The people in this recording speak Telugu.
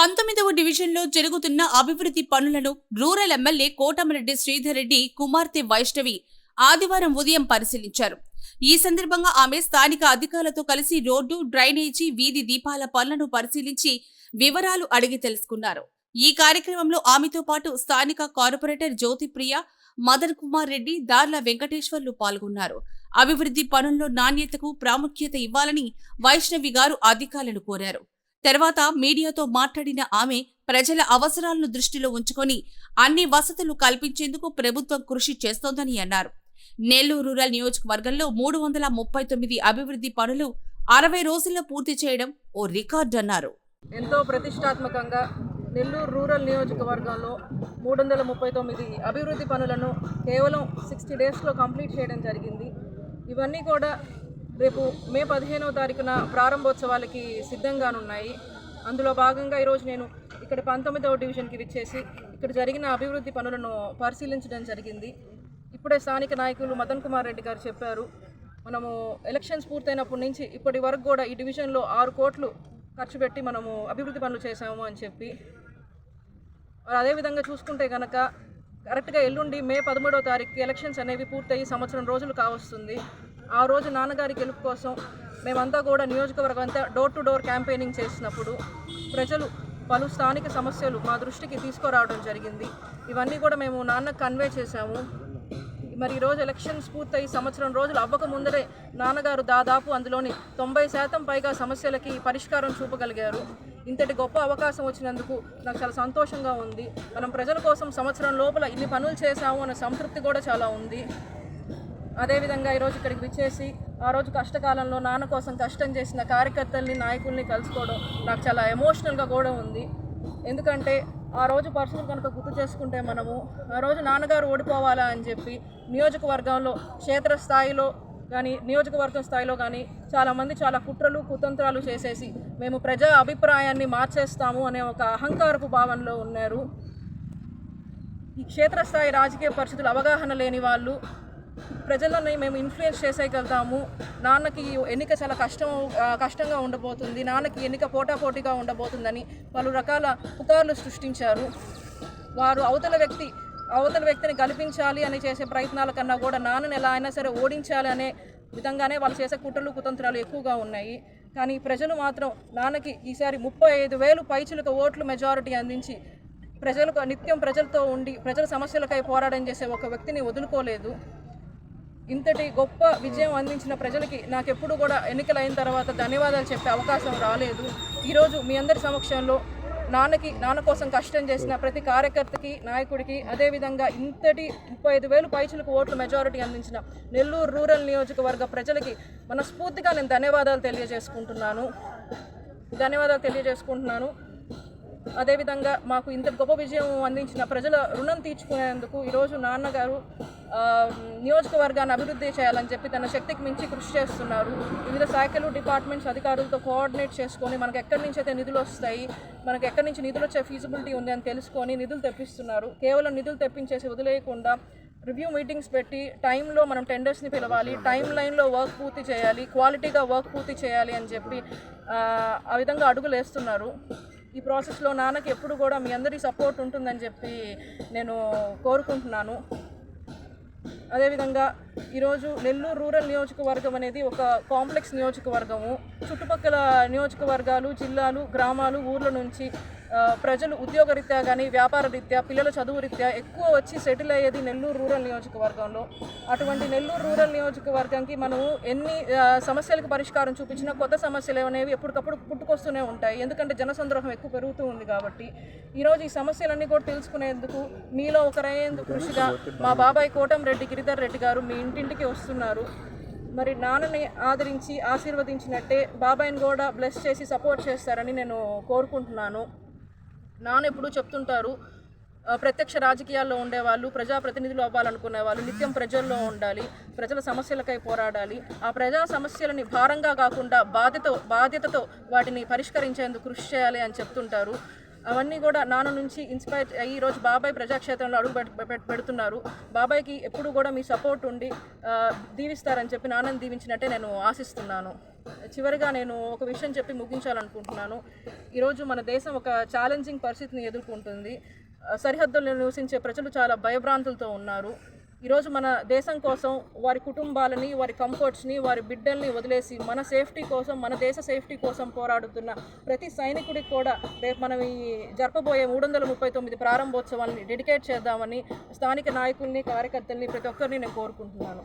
19వ డివిజన్లో జరుగుతున్న అభివృద్ధి పనులను రూరల్ ఎమ్మెల్యే కోటమిరెడ్డి శ్రీధర్ రెడ్డి కుమార్తె వైష్ణవి ఆదివారం ఉదయం పరిశీలించారు. ఈ సందర్భంగా ఆమె స్థానిక అధికారులతో కలిసి రోడ్డు, డ్రైనేజీ, వీధి దీపాల పనులను పరిశీలించి వివరాలు అడిగి తెలుసుకున్నారు. ఈ కార్యక్రమంలో ఆమెతో పాటు స్థానిక కార్పొరేటర్ జ్యోతిప్రియ, మదన్ కుమార్ రెడ్డి, దార్ల వెంకటేశ్వర్లు పాల్గొన్నారు. అభివృద్ధి పనుల్లో నాణ్యతకు ప్రాముఖ్యత ఇవ్వాలని వైష్ణవి గారు అధికారులను కోరారు. తర్వాత మీడియాతో మాట్లాడిన ఆమె ప్రజల అవసరాలను దృష్టిలో ఉంచుకొని అన్ని వసతులు కల్పించేందుకు ప్రభుత్వం కృషి చేస్తోందని అన్నారు. నెల్లూరు రూరల్ నియోజకవర్గంలో 339 అభివృద్ధి పనులు 60 రోజుల్లో పూర్తి చేయడం ఓ రికార్డు అన్నారు. ఎంతో ప్రతిష్టాత్మకంగా నెల్లూరు రూరల్ నియోజకవర్గంలో 339 అభివృద్ధి పనులను కేవలం 60 డేస్లో కంప్లీట్ చేయడం జరిగింది. ఇవన్నీ కూడా రేపు మే 15వ తారీఖున ప్రారంభోత్సవాలకి సిద్ధంగానున్నాయి. అందులో భాగంగా ఈరోజు నేను ఇక్కడ 19వ డివిజన్కి విచ్చేసి ఇక్కడ జరిగిన అభివృద్ధి పనులను పరిశీలించడం జరిగింది. ఇప్పుడే స్థానిక నాయకులు మదన్ కుమార్ రెడ్డి గారు చెప్పారు, మనము ఎలక్షన్స్ పూర్తయినప్పటి నుంచి ఇప్పటి వరకు కూడా ఈ డివిజన్లో 6 కోట్లు ఖర్చు పెట్టి మనము అభివృద్ధి పనులు చేశాము అని చెప్పి. అదేవిధంగా చూసుకుంటే కనుక కరెక్ట్గా ఎల్లుండి మే 13వ తారీఖుకి ఎలక్షన్స్ అనేవి పూర్తయి సంవత్సరం రోజులు కావస్తుంది. ఆ రోజు నాన్నగారి గెలుపు కోసం మేమంతా కూడా నియోజకవర్గం అంతా డోర్ టు డోర్ క్యాంపెయినింగ్ చేసినప్పుడు ప్రజలు పలు స్థానిక సమస్యలు మా దృష్టికి తీసుకురావడం జరిగింది. ఇవన్నీ కూడా మేము నాన్నకు కన్వే చేశాము. మరి ఈరోజు ఎలక్షన్స్ పూర్తయి సంవత్సరం రోజులు అవ్వక ముందరే నాన్నగారు దాదాపు అందులోని 90% పైగా సమస్యలకి పరిష్కారం చూపగలిగారు. ఇంతటి గొప్ప అవకాశం వచ్చినందుకు నాకు చాలా సంతోషంగా ఉంది. మనం ప్రజల కోసం సంవత్సరం లోపల ఇన్ని పనులు చేశాము అనే సంతృప్తి కూడా చాలా ఉంది. అదేవిధంగా ఈరోజు ఇక్కడికి విచ్చేసి ఆ రోజు కష్టకాలంలో నాన్న కోసం కష్టం చేసిన కార్యకర్తల్ని, నాయకుల్ని కలుసుకోవడం నాకు చాలా ఎమోషనల్గా కూడా ఉంది. ఎందుకంటే ఆ రోజు పరిస్థితులు కనుక గుర్తు చేసుకుంటే మనము ఆ రోజు నాన్నగారు ఓడిపోవాలా అని చెప్పి నియోజకవర్గంలో క్షేత్రస్థాయిలో కానీ నియోజకవర్గం స్థాయిలో కానీ చాలామంది చాలా కుట్రలు, కుతంత్రాలు చేసేసి మేము ప్రజా అభిప్రాయాన్ని మార్చేస్తాము అనే ఒక అహంకారపు భావనలో ఉన్నారు. ఈ క్షేత్రస్థాయి రాజకీయ పరిస్థితులు అవగాహన లేని వాళ్ళు ప్రజలని మేము ఇన్ఫ్లుయెన్స్ చేసేయగలుగుతాము, నాన్నకి ఎన్నిక చాలా కష్టంగా ఉండబోతుంది, నాన్నకి ఎన్నిక పోటాపోటీగా ఉండబోతుందని పలు రకాల పుకార్లు సృష్టించారు. వారు అవతల వ్యక్తిని కల్పించాలి అని చేసే ప్రయత్నాల కన్నా కూడా నాన్నని ఎలా అయినా సరే ఓడించాలి అనే విధంగానే వాళ్ళు చేసే కుట్రలు, కుతంత్రాలు ఎక్కువగా ఉన్నాయి. కానీ ప్రజలు మాత్రం నాన్నకి ఈసారి 35,000 పైచిలుక ఓట్లు మెజారిటీ అందించి ప్రజలకు నిత్యం ప్రజలతో ఉండి ప్రజల సమస్యలకై పోరాటం చేసే ఒక వ్యక్తిని వదులుకోలేదు. ఇంతటి గొప్ప విజయం అందించిన ప్రజలకి నాకెప్పుడు కూడా ఎన్నికలైన తర్వాత ధన్యవాదాలు చెప్పే అవకాశం రాలేదు. ఈరోజు మీ అందరి సమక్షంలో నాన్న కోసం కష్టం చేసిన ప్రతి కార్యకర్తకి, నాయకుడికి, అదేవిధంగా ఇంతటి 35,000 పైచులకు ఓట్లు మెజారిటీ అందించిన నెల్లూరు రూరల్ నియోజకవర్గ ప్రజలకి మనస్ఫూర్తిగా నేను ధన్యవాదాలు తెలియజేసుకుంటున్నాను. అదేవిధంగా మాకు ఇంత గొప్ప విజయం అందించిన ప్రజల రుణం తీర్చుకునేందుకు ఈరోజు నాన్నగారు నియోజకవర్గాన్ని అభివృద్ధి చేయాలని చెప్పి తన శక్తికి మించి కృషి చేస్తున్నారు. వివిధ శాఖలు, డిపార్ట్మెంట్స్ అధికారులతో కోఆర్డినేట్ చేసుకొని మనకు ఎక్కడి నుంచి అయితే నిధులు వస్తాయి, మనకు ఎక్కడి నుంచి నిధులు వచ్చే ఫీజిబిలిటీ ఉంది అని తెలుసుకొని నిధులు తెప్పిస్తున్నారు. కేవలం నిధులు తెప్పించేసి వదిలేయకుండా రివ్యూ మీటింగ్స్ పెట్టి టైంలో మనం టెండర్స్ని పిలవాలి, టైం లైన్లో వర్క్ పూర్తి చేయాలి, క్వాలిటీగా వర్క్ పూర్తి చేయాలి అని చెప్పి ఆ విధంగా అడుగులు వేస్తున్నారు. ఈ ప్రాసెస్లో నాన్నకి ఎప్పుడు కూడా మీ అందరి సపోర్ట్ ఉంటుందని చెప్పి నేను కోరుకుంటున్నాను. అదేవిధంగా ఈరోజు నెల్లూరు రూరల్ నియోజకవర్గం అనేది ఒక కాంప్లెక్స్ నియోజకవర్గము. చుట్టుపక్కల నియోజకవర్గాలు, జిల్లాలు, గ్రామాలు, ఊర్ల నుంచి ప్రజలు ఉద్యోగరీత్యా కానీ, వ్యాపార రీత్యా, పిల్లల చదువు రీత్యా ఎక్కువ వచ్చి సెటిల్ అయ్యేది నెల్లూరు రూరల్ నియోజకవర్గంలో. అటువంటి నెల్లూరు రూరల్ నియోజకవర్గానికి మనం ఎన్ని సమస్యలకు పరిష్కారం చూపించినా కొత్త సమస్యలు అనేవి ఎప్పటికప్పుడు పుట్టుకొస్తూనే ఉంటాయి. ఎందుకంటే జనసంద్రోహం ఎక్కువ పెరుగుతూ ఉంది కాబట్టి ఈరోజు ఈ సమస్యలన్నీ కూడా తెలుసుకునేందుకు మీలో ఒకరయ్యేందుకు కృషిగా మా బాబాయ్ కోటమిరెడ్డి గిరిధర్ రెడ్డి గారు మీ ఇంటింటికి వస్తున్నారు. మరి నాన్నని ఆదరించి ఆశీర్వదించినట్టే బాబాయ్ని కూడా బ్లెస్ చేసి సపోర్ట్ చేస్తారని నేను కోరుకుంటున్నాను. నాన్న ఎప్పుడూ చెప్తుంటారు, ప్రత్యక్ష రాజకీయాల్లో ఉండేవాళ్ళు, ప్రజాప్రతినిధులు అవ్వాలనుకునే వాళ్ళు నిత్యం ప్రజల్లో ఉండాలి, ప్రజల సమస్యలకై పోరాడాలి, ఆ ప్రజా సమస్యలని భారంగా కాకుండా బాధ్యతతో వాటిని పరిష్కరించేందుకు కృషి చేయాలి అని చెప్తుంటారు. అవన్నీ కూడా నాన్న నుంచి ఇన్స్పైర్ అయ్యి ఈరోజు బాబాయ్ ప్రజాక్షేత్రంలో అడుగు పెడుతున్నారు. బాబాయ్కి ఎప్పుడు కూడా మీ సపోర్ట్ ఉండి దీవిస్తారని చెప్పి నాన్నని దీవించినట్టే నేను ఆశిస్తున్నాను. చివరిగా నేను ఒక విషయం చెప్పి ముగించాలనుకుంటున్నాను. ఈరోజు మన దేశం ఒక ఛాలెంజింగ్ పరిస్థితిని ఎదుర్కొంటుంది. సరిహద్దుల్లో నివసించే ప్రజలు చాలా భయభ్రాంతులతో ఉన్నారు. ఈరోజు మన దేశం కోసం వారి కుటుంబాలని, వారి కంఫర్ట్స్ని, వారి బిడ్డల్ని వదిలేసి మన సేఫ్టీ కోసం, మన దేశ సేఫ్టీ కోసం పోరాడుతున్న ప్రతి సైనికుడికి కూడా రేపు మనం ఈ జరపబోయే 339 ప్రారంభోత్సవాన్ని డెడికేట్ చేద్దామని స్థానిక నాయకుల్ని, కార్యకర్తల్ని ప్రతి ఒక్కరిని నేను కోరుకుంటున్నాను.